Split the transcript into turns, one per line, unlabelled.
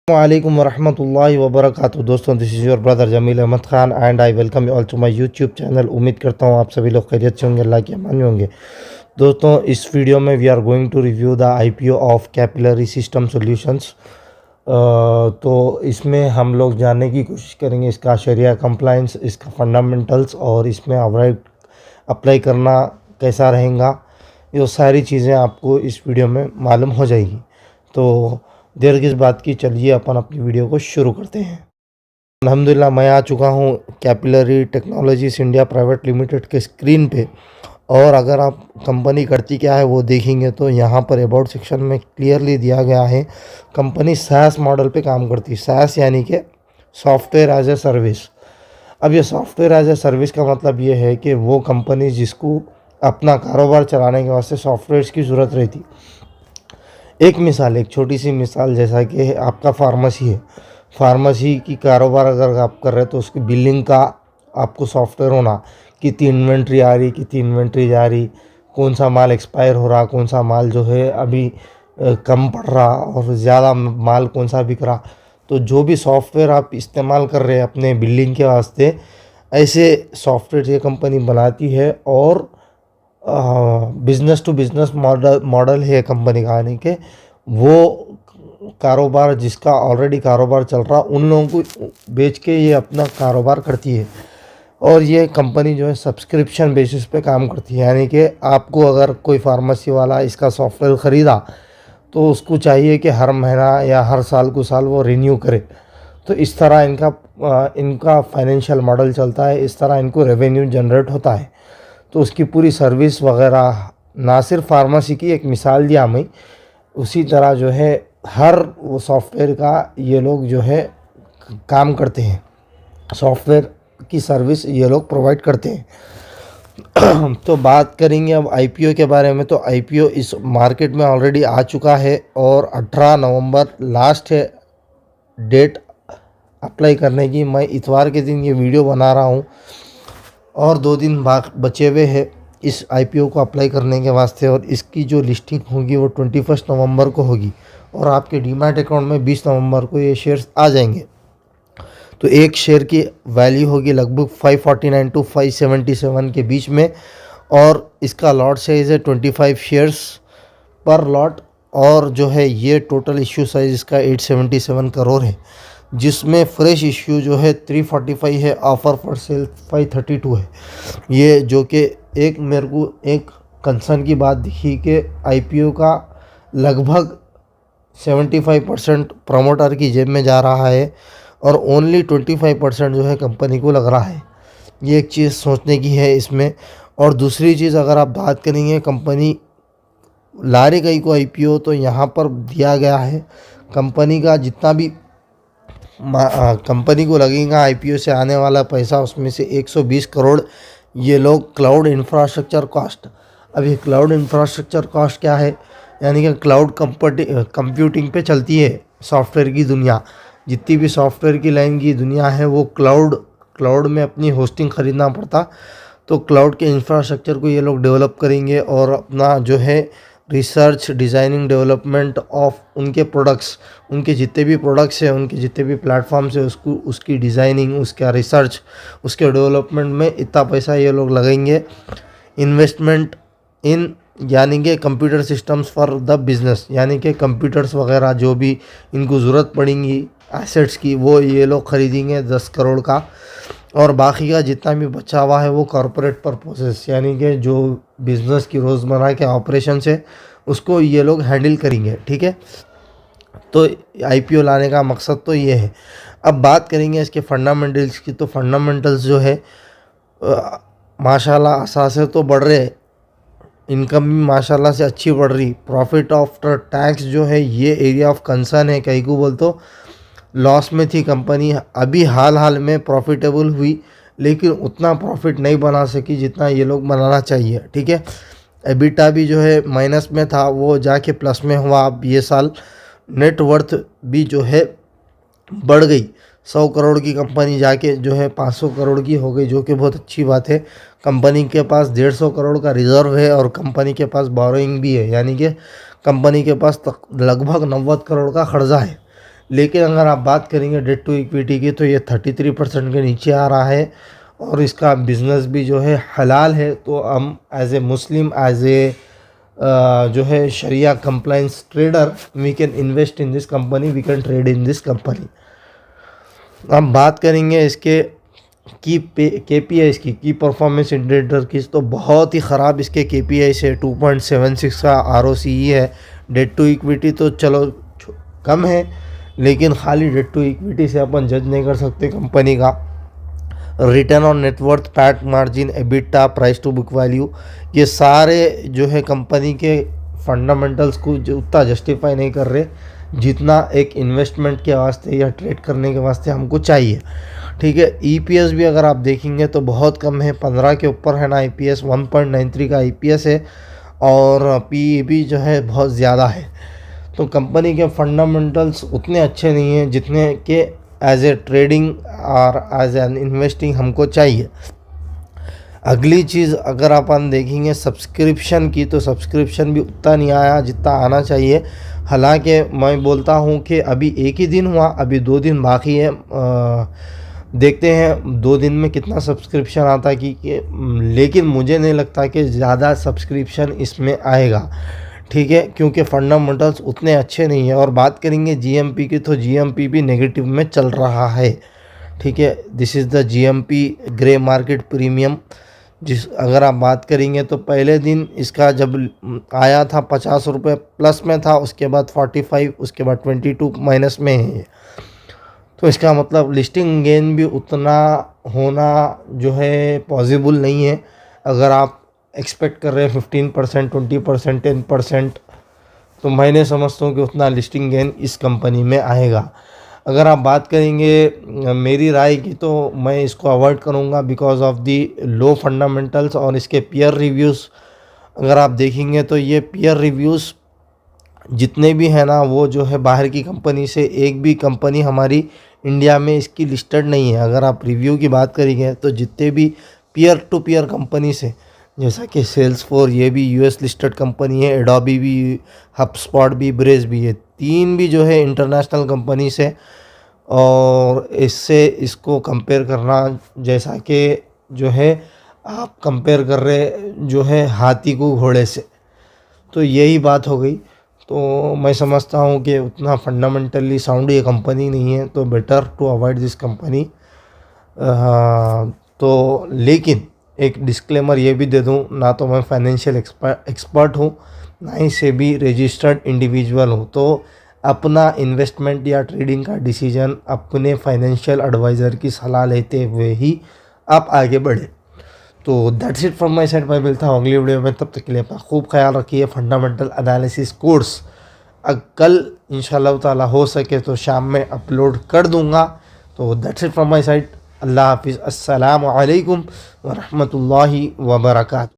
वालेकुम वरहमतुल्लाहि वबरकातुहू। दोस्तों, this is your brother Jamil Ahmad Khan and I welcome you all to my YouTube channel. उम्मीद करता हूँ आप सभी लोग खैरियत से होंगे, अल्लाह के अमान में होंगे। दोस्तों, इस वीडियो में we are going to review the IPO of Capillary System Solutions. तो इसमें हम लोग जानने की कोशिश करेंगे इसका शरिया कंप्लाइंस, इसका फंडामेंटल्स और इसमें अप्लाई करना कैसा रहेगा। ये सारी चीज़ें आपको इस वीडियो में मालूम हो जाएगी। तो देर किस बात की, चलिए अपन अपनी वीडियो को शुरू करते हैं। अल्हम्दुलिल्लाह मैं आ चुका हूँ capillary technologies India private limited के स्क्रीन पे। और अगर आप कंपनी करती क्या है वो देखेंगे तो यहाँ पर अबाउट सेक्शन में क्लियरली दिया गया है कंपनी SaaS मॉडल पे काम करती है। SaaS यानी कि सॉफ्टवेयर एज ए सर्विस। अब ये सॉफ्टवेयर एज ए सर्विस का मतलब ये है कि वो कंपनी जिसको अपना कारोबार चलाने के वास्ते सॉफ्टवेयर की ज़रूरत रहती। एक छोटी सी मिसाल, जैसा कि आपका फार्मेसी है, फार्मेसी की कारोबार अगर आप कर रहे हैं तो उसकी बिलिंग का आपको सॉफ्टवेयर होना, कितनी इन्वेंट्री आ रही, कितनी इन्वेंट्री जा रही, कौन सा माल एक्सपायर हो रहा, कौन सा माल जो है अभी कम पड़ रहा और ज़्यादा माल कौन सा बिक रहा। तो जो भी सॉफ्टवेयर आप इस्तेमाल कर रहे हैं अपने बिलिंग के वास्ते, ऐसे सॉफ्टवेयर ये कंपनी बनाती है। और बिज़नेस टू बिज़नेस मॉडल है कंपनी का, यानी कि वो कारोबार जिसका ऑलरेडी कारोबार चल रहा उन लोगों को बेच के ये अपना कारोबार करती है। और ये कंपनी जो है सब्सक्रिप्शन बेसिस पे काम करती है, यानी कि आपको अगर कोई फार्मेसी वाला इसका सॉफ्टवेयर ख़रीदा तो उसको चाहिए कि हर महीना या हर साल को साल वो रिन्यू करे। तो इस तरह इनका फाइनेंशियल मॉडल चलता है, इस तरह इनको रेवेन्यू जनरेट होता है। तो उसकी पूरी सर्विस वगैरह, ना सिर्फ फार्मेसी की एक मिसाल दिया मैं, उसी तरह जो है हर वो सॉफ्टवेयर का ये लोग जो है काम करते हैं, सॉफ्टवेयर की सर्विस ये लोग प्रोवाइड करते हैं। तो बात करेंगे अब आईपीओ के बारे में। तो आईपीओ इस मार्केट में ऑलरेडी आ चुका है और 18 नवंबर लास्ट है डेट अप्लाई करने की। मैं इतवार के दिन ये वीडियो बना रहा हूँ और 2 दिन बचे हुए हैं इस आईपीओ को अप्लाई करने के वास्ते। और इसकी जो लिस्टिंग होगी वो 21 नवंबर को होगी और आपके डीमैट अकाउंट में 20 नवंबर को ये शेयर्स आ जाएंगे। तो एक शेयर की वैल्यू होगी लगभग 549 टू 577 के बीच में। और इसका लॉट साइज़ है 25 शेयर्स पर लॉट। और जो है ये टोटल इश्यू साइज़ इसका 877 करोड़ है, जिसमें फ्रेश इश्यू जो है 345 है, ऑफ़र फॉर सेल 532 है। ये जो कि मेरे को एक कंसर्न की बात दिखी कि आईपीओ का लगभग 75% प्रमोटर की जेब में जा रहा है और ओनली 25% जो है कंपनी को लग रहा है। ये एक चीज़ सोचने की है इसमें। और दूसरी चीज़, अगर आप बात करेंगे कंपनी ला रही गई को आईपीओ, तो यहाँ पर दिया गया है कंपनी का जितना भी कंपनी को लगेगा आईपीओ से आने वाला पैसा, उसमें से 120 करोड़ ये लोग क्लाउड इंफ्रास्ट्रक्चर कॉस्ट। अब ये क्लाउड इंफ्रास्ट्रक्चर कॉस्ट क्या है, यानी कि क्लाउड कंप्यूटिंग पे चलती है सॉफ्टवेयर की दुनिया। जितनी भी सॉफ्टवेयर की लाइन की दुनिया है वो क्लाउड में अपनी होस्टिंग ख़रीदना पड़ता। तो क्लाउड के इंफ्रास्ट्रक्चर को ये लोग डेवलप करेंगे और अपना जो है रिसर्च, डिज़ाइनिंग, डेवलपमेंट ऑफ उनके प्रोडक्ट्स, उनके जितने भी प्रोडक्ट्स हैं, उनके जितने भी प्लेटफॉर्म्स हैं, उसकी डिज़ाइनिंग, उसका रिसर्च, उसके डेवलपमेंट में इतना पैसा ये लोग लगाएंगे। इन्वेस्टमेंट इन, यानी कि computer systems for the business, यानी कि कंप्यूटर्स वगैरह जो भी इनको ज़रूरत पड़ेंगी एसेट्स की, वो ये लोग ख़रीदेंगे 10 करोड़ का। और बाकी का जितना भी बचा हुआ है वो कॉरपोरेट परपोसेस, यानी कि जो बिज़नेस की रोज़मर्रा के ऑपरेशन है उसको ये लोग हैंडल करेंगे। ठीक है, तो आईपीओ लाने का मकसद तो ये है। अब बात करेंगे इसके फंडामेंटल्स की। तो फंडामेंटल्स जो है माशाल्लाह असासे तो बढ़ रहे, इनकम भी माशाल्लाह से अच्छी बढ़ रही। प्रॉफिट आफ्टर टैक्स जो है ये एरिया ऑफ कंसर्न है। कहीं को बोल तो लॉस में थी कंपनी, अभी हाल में प्रॉफिटेबल हुई, लेकिन उतना प्रॉफिट नहीं बना सकी जितना ये लोग बनाना चाहिए। ठीक है, एबिटा भी जो है माइनस में था, वो जाके प्लस में हुआ। अब ये साल नेट वर्थ भी जो है बढ़ गई, 100 करोड़ की कंपनी जाके जो है 500 करोड़ की हो गई, जो कि बहुत अच्छी बात है। कंपनी के पास 150 करोड़ का रिज़र्व है और कंपनी के पास बोरोइंग भी है, यानी कि कंपनी के पास लगभग 90 करोड़ का कर्जा है। लेकिन अगर आप बात करेंगे डेट टू इक्विटी की तो ये 33% के नीचे आ रहा है और इसका बिज़नेस भी जो है हलाल है। तो हम as a Muslim, as a जो है शरिया compliance trader, we can invest in this company, we can trade in this company. हम बात करेंगे इसके KPIs की परफॉर्मेंस इंडिकेटर की, तो बहुत ही ख़राब इसके KPIs है। 2.76 का ROCE है। डेट टू इक्विटी तो चलो कम है, लेकिन खाली डेट टू इक्विटी से अपन जज नहीं कर सकते कंपनी का। Return on net worth, PAT margin, EBITDA, price to book value, ये सारे जो है कंपनी के फंडामेंटल्स को जो उतना जस्टिफाई नहीं कर रहे जितना एक इन्वेस्टमेंट के वास्ते या ट्रेड करने के वास्ते हमको चाहिए। ठीक है, EPS भी अगर आप देखेंगे तो बहुत कम है, 15 के ऊपर है ना EPS, 1.93 का EPS है और PE भी जो है बहुत ज़्यादा है। तो कंपनी के फंडामेंटल्स उतने अच्छे नहीं हैं जितने कि एज ए ट्रेडिंग और एज एन इन्वेस्टिंग हमको चाहिए। अगली चीज़ अगर अपन देखेंगे सब्सक्रिप्शन की, तो सब्सक्रिप्शन भी उतना नहीं आया जितना आना चाहिए। हालांकि मैं बोलता हूँ कि अभी एक ही दिन हुआ, अभी 2 दिन बाकी है। देखते हैं 2 दिन में कितना सब्सक्रिप्शन आता है लेकिन मुझे नहीं लगता कि ज़्यादा सब्सक्रिप्शन इसमें आएगा। ठीक है, क्योंकि फंडामेंटल्स उतने अच्छे नहीं है। और बात करेंगे GMP की, तो GMP भी नेगेटिव में चल रहा है। ठीक है, this is the GMP grey market premium. अगर आप बात करेंगे तो पहले दिन इसका जब आया था 50 रुपये प्लस में था, उसके बाद 45, उसके बाद 22 माइनस में है। तो इसका मतलब लिस्टिंग गेन भी उतना होना जो है पॉसिबल नहीं है। अगर आप एक्सपेक्ट कर रहे हैं 15%, 20%, 10%, तो मैं नहीं समझता हूँ कि उतना लिस्टिंग गेन इस कंपनी में आएगा। अगर आप बात करेंगे मेरी राय की, तो मैं इसको अवॉइड करूँगा because of the low fundamentals और इसके पीयर रिव्यूज़। अगर आप देखेंगे तो ये पीयर रिव्यूज़ जितने भी हैं ना, वो जो है बाहर की कंपनी से, एक भी कंपनी हमारी इंडिया में इसकी लिस्टेड नहीं है। अगर आप रिव्यू की बात करेंगे तो जितने भी पीयर टू पीयर कंपनी से, जैसा कि सेल्सफोर्स, ये भी US लिस्टेड कंपनी है, एडोबी भी, हबस्पॉट भी, ब्रेज भी, ये 3 भी जो है इंटरनेशनल कंपनी से। और इससे इसको कंपेयर करना जैसा कि जो है आप कंपेयर कर रहे जो है हाथी को घोड़े से, तो यही बात हो गई। तो मैं समझता हूँ कि उतना फंडामेंटली साउंड ये कंपनी नहीं है, तो better to avoid this company. तो लेकिन एक डिस्क्लेमर ये भी दे दूँ, ना तो मैं फाइनेंशियल एक्सपर्ट हूँ, ना ही सेबी रजिस्टर्ड इंडिविजुअल हूँ। तो अपना इन्वेस्टमेंट या ट्रेडिंग का डिसीजन अपने फाइनेंशियल एडवाइज़र की सलाह लेते हुए ही आप आगे बढ़े। तो that's it from my side. मैं मिलता हूँ अगली वीडियो में, तब तक के लिए अपना खूब ख्याल रखिए। फंडामेंटल एनालिसिस कोर्स कल इंशाल्लाह ताला हो सके तो शाम में अपलोड कर दूँगा। तो that's it from my side. अल्लाह हाफिज़। अस्सलामु अलैकुम व रहमतुल्लाहि व बरकातहू।